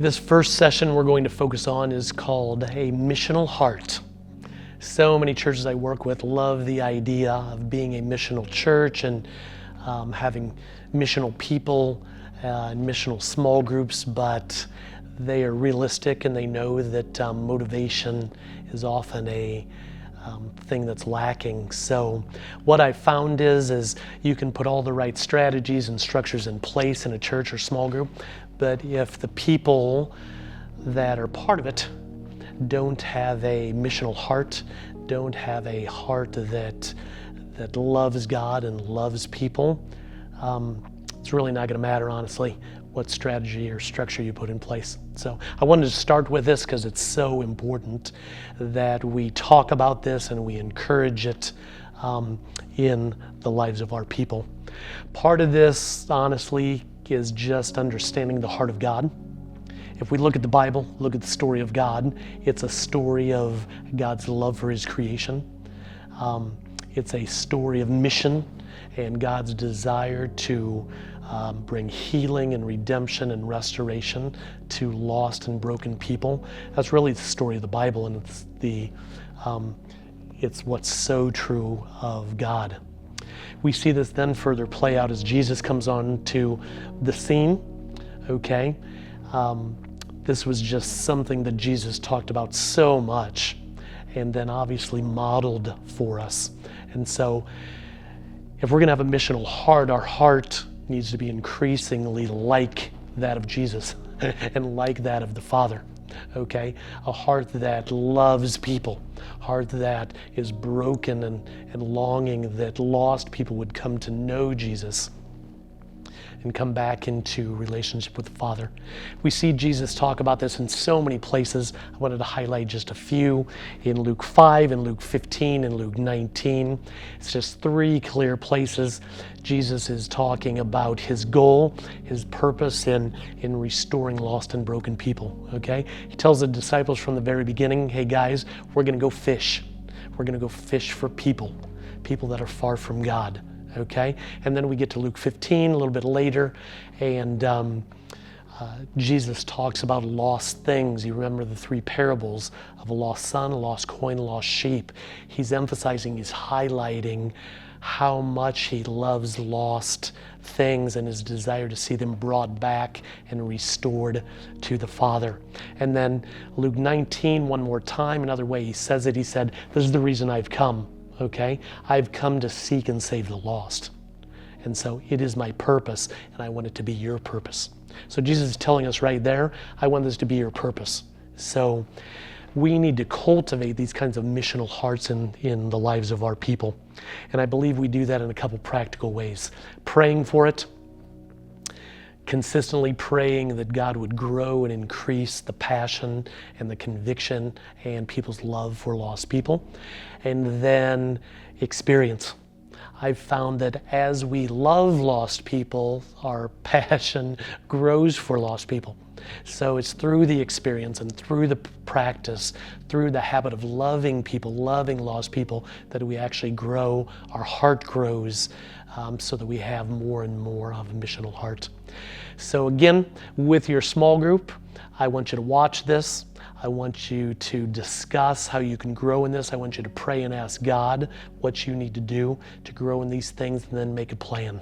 This first session we're going to focus on is called a missional heart. So many churches I work with love the idea of being a missional church and having missional people and missional small groups, but they are realistic and they know that motivation is often a thing that's lacking. So what I found is you can put all the right strategies and structures in place in a church or small group, but if the people that are part of it don't have a missional heart, don't have a heart that loves God and loves people, it's really not going to matter, honestly, what strategy or structure you put in place. So I wanted to start with this because it's so important that we talk about this and we encourage it in the lives of our people. Part of this, honestly, is just understanding the heart of God. If we look at the Bible, look at the story of God, it's a story of God's love for His creation. It's a story of mission and God's desire to bring healing and redemption and restoration to lost and broken people. That's really the story of the Bible, and it's what's so true of God. We see this then further play out as Jesus comes on to the scene. Okay, this was just something that Jesus talked about so much, and then obviously modeled for us. And so, if we're going to have a missional heart, our heart needs to be increasingly like that of Jesus and like that of the Father. Okay, a heart that loves people, heart that is broken and longing that lost people would come to know Jesus and come back into relationship with the Father. We see Jesus talk about this in so many places. I wanted to highlight just a few in Luke 5, in Luke 15, and Luke 19. It's just three clear places. Jesus is talking about His goal, His purpose in restoring lost and broken people, okay? He tells the disciples from the very beginning, hey guys, we're gonna go fish. We're gonna go fish for people that are far from God. Okay, and then we get to Luke 15 a little bit later, and Jesus talks about lost things. You remember the three parables of a lost son, a lost coin, a lost sheep. He's emphasizing, he's highlighting how much He loves lost things and His desire to see them brought back and restored to the Father. And then Luke 19, one more time, another way He says it, He said, this is the reason I've come. Okay, I've come to seek and save the lost. And so it is my purpose, and I want it to be your purpose. So Jesus is telling us right there, I want this to be your purpose. So we need to cultivate these kinds of missional hearts in the lives of our people. And I believe we do that in a couple practical ways. Praying for it, consistently praying that God would grow and increase the passion and the conviction and people's love for lost people. And then experience. I've found that as we love lost people, our passion grows for lost people. So it's through the experience and through the practice, through the habit of loving people, loving lost people, that we actually grow, our heart grows, so that we have more and more of a missional heart. So again, with your small group, I want you to watch this. I want you to discuss how you can grow in this. I want you to pray and ask God what you need to do to grow in these things, and then make a plan.